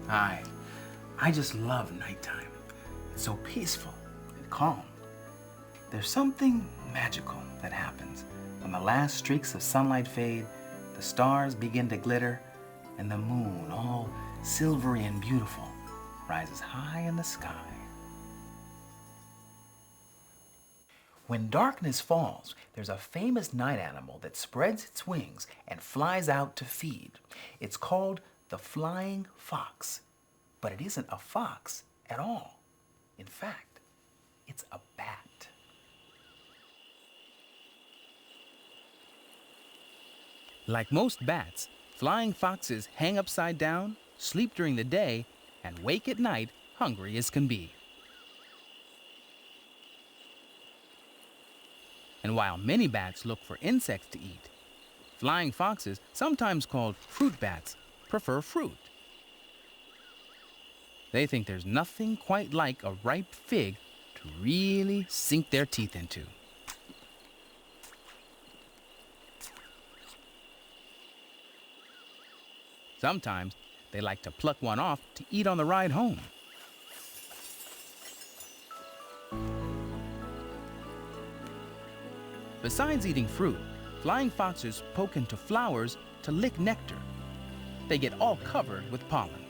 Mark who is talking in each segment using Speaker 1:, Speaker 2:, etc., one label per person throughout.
Speaker 1: I just love nighttime. It's so peaceful and calm. There's something magical that happens when the last streaks of sunlight fade, the stars begin to glitter, and the moon, all silvery and beautiful, rises high in the sky. When darkness falls, there's a famous night animal that spreads its wings and flies out to feed. It's called the flying fox. But it isn't a fox at all. In fact, it's a bat. Like most bats, flying foxes hang upside down, sleep during the day, and wake at night hungry as can be. And while many bats look for insects to eat, flying foxes, sometimes called fruit bats, prefer fruit. They think there's nothing quite like a ripe fig to really sink their teeth into. Sometimes they like to pluck one off to eat on the ride home. Besides eating fruit, flying foxes poke into flowers to lick nectar. They get all covered with pollen.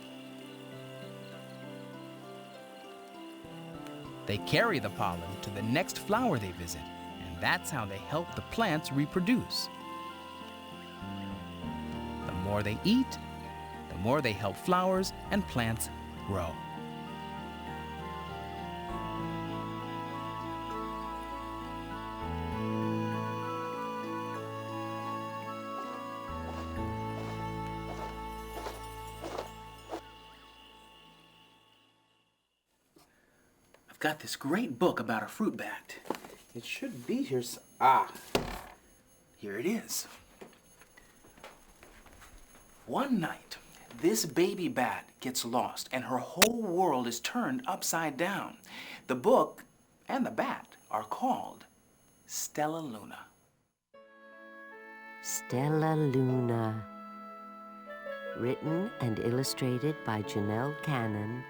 Speaker 1: They carry the pollen to the next flower they visit, and that's how they help the plants reproduce. The more they eat, the more they help flowers and plants grow. I've got this great book about a fruit bat. It should be here. Here it is. One night, this baby bat gets lost and her whole world is turned upside down. The book and the bat are called Stellaluna.
Speaker 2: Stellaluna. Written and illustrated by Janell Cannon.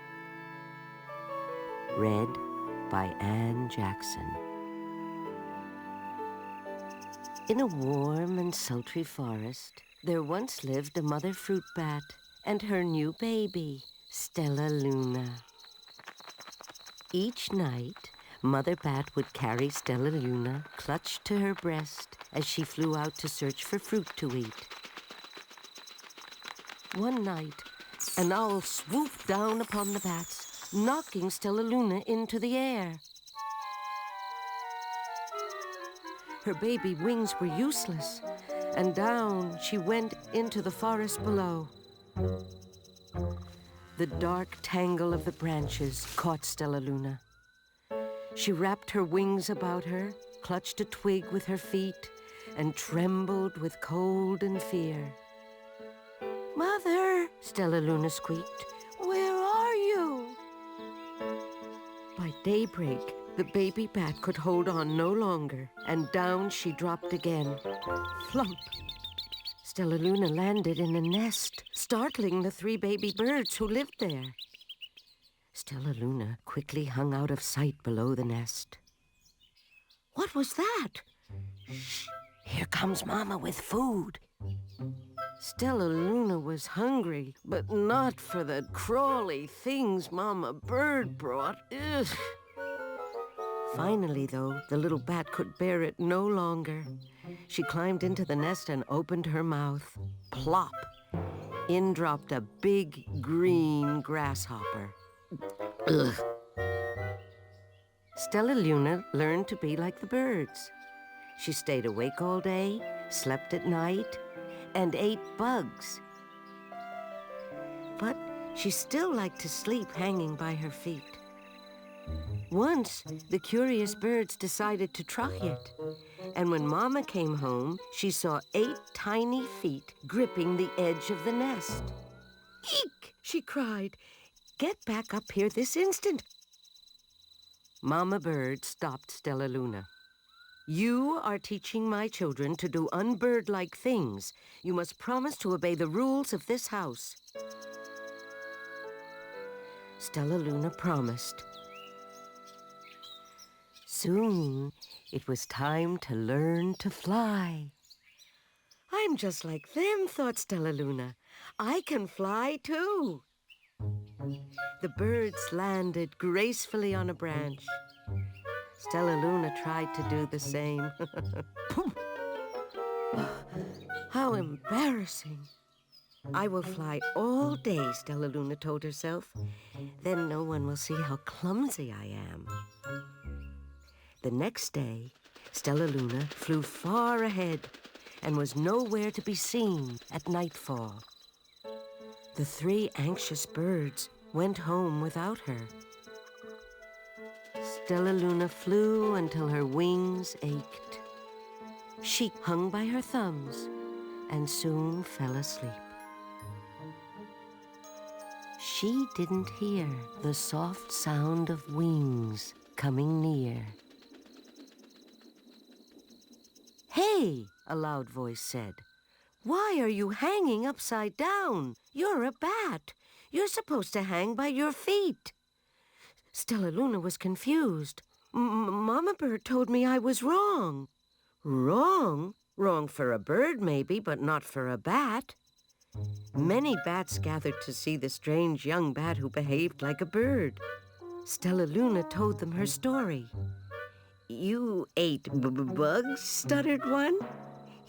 Speaker 2: Read by Ann Jackson. In a warm and sultry forest, there once lived a mother fruit bat and her new baby, Stellaluna. Each night, Mother Bat would carry Stellaluna clutched to her breast as she flew out to search for fruit to eat. One night, an owl swooped down upon the bats, knocking Stellaluna into the air. Her baby wings were useless, and down she went into the forest below. The dark tangle of the branches caught Stellaluna. She wrapped her wings about her, clutched a twig with her feet, and trembled with cold and fear. "Mother," Stellaluna squeaked, "where are you?" By daybreak, the baby bat could hold on no longer, and down she dropped again. Flump! Stellaluna landed in a nest, startling the 3 baby birds who lived there. Stellaluna quickly hung out of sight below the nest. "What was that?" "Shh! Here comes Mama with food." Stellaluna was hungry, but not for the crawly things Mama Bird brought. Ugh. Finally, though, the little bat could bear it no longer. She climbed into the nest and opened her mouth. Plop! In dropped a big green grasshopper. Ugh. Stellaluna learned to be like the birds. She stayed awake all day, slept at night, and ate bugs. But she still liked to sleep hanging by her feet. Once, the curious birds decided to try it. And when Mama came home, she saw 8 tiny feet gripping the edge of the nest. "Eek!" she cried. "Get back up here this instant." Mama Bird stopped Stellaluna. "You are teaching my children to do unbird-like things. You must promise to obey the rules of this house." Stellaluna promised. Soon, it was time to learn to fly. I'm just like them, thought Stellaluna. I can fly, too. The birds landed gracefully on a branch. Stellaluna tried to do the same. How embarrassing. I will fly all day, Stellaluna told herself. Then no one will see how clumsy I am. The next day, Stellaluna flew far ahead and was nowhere to be seen at nightfall. The 3 anxious birds went home without her. Stellaluna flew until her wings ached. She hung by her thumbs and soon fell asleep. She didn't hear the soft sound of wings coming near. "Hey," a loud voice said. "Why are you hanging upside down? You're a bat. You're supposed to hang by your feet." Stellaluna was confused. "Mama Bird told me I was wrong." "Wrong? Wrong for a bird, maybe, but not for a bat." Many bats gathered to see the strange young bat who behaved like a bird. Stellaluna told them her story. "You ate bugs?" stuttered one.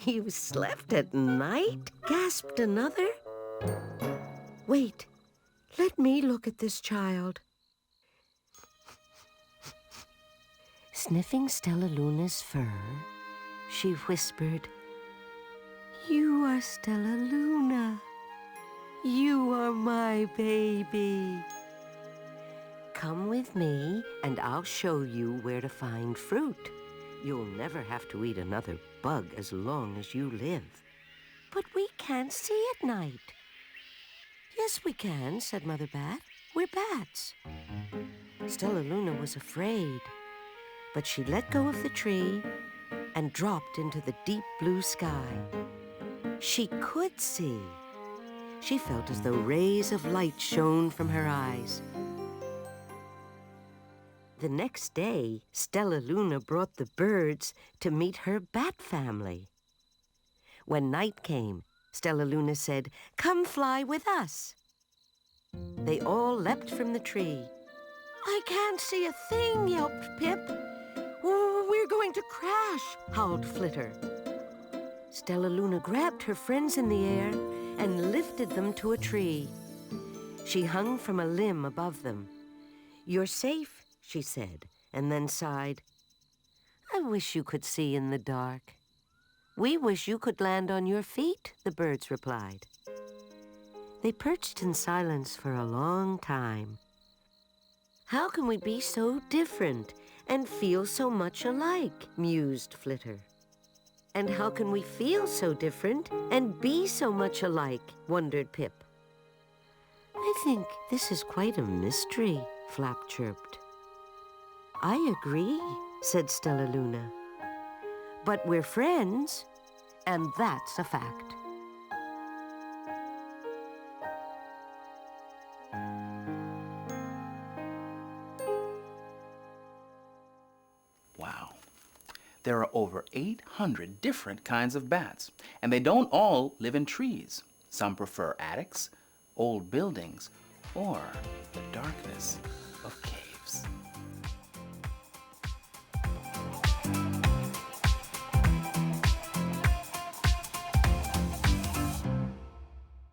Speaker 2: "You slept at night?" gasped another. "Wait, let me look at this child." Sniffing Stellaluna's fur, she whispered, "You are Stellaluna. You are my baby. Come with me, and I'll show you where to find fruit. You'll never have to eat another bug as long as you live." "But we can't see at night." "Yes, we can," said Mother Bat. "We're bats." Stellaluna was afraid, but she let go of the tree and dropped into the deep blue sky. She could see. She felt as though rays of light shone from her eyes. The next day, Stellaluna brought the birds to meet her bat family. When night came, Stellaluna said, "Come fly with us." They all leapt from the tree. "I can't see a thing," yelped Pip. "We're going to crash," howled Flitter. Stellaluna grabbed her friends in the air and lifted them to a tree. She hung from a limb above them. "You're safe," she said, and then sighed. "I wish you could see in the dark." "We wish you could land on your feet," the birds replied. They perched in silence for a long time. "How can we be so different and feel so much alike?" mused Flitter. "And how can we feel so different and be so much alike?" wondered Pip. "I think this is quite a mystery," Flap chirped. "I agree," said Stellaluna. "But we're friends, and that's a fact."
Speaker 1: Wow. There are over 800 different kinds of bats, and they don't all live in trees. Some prefer attics, old buildings, or the darkness.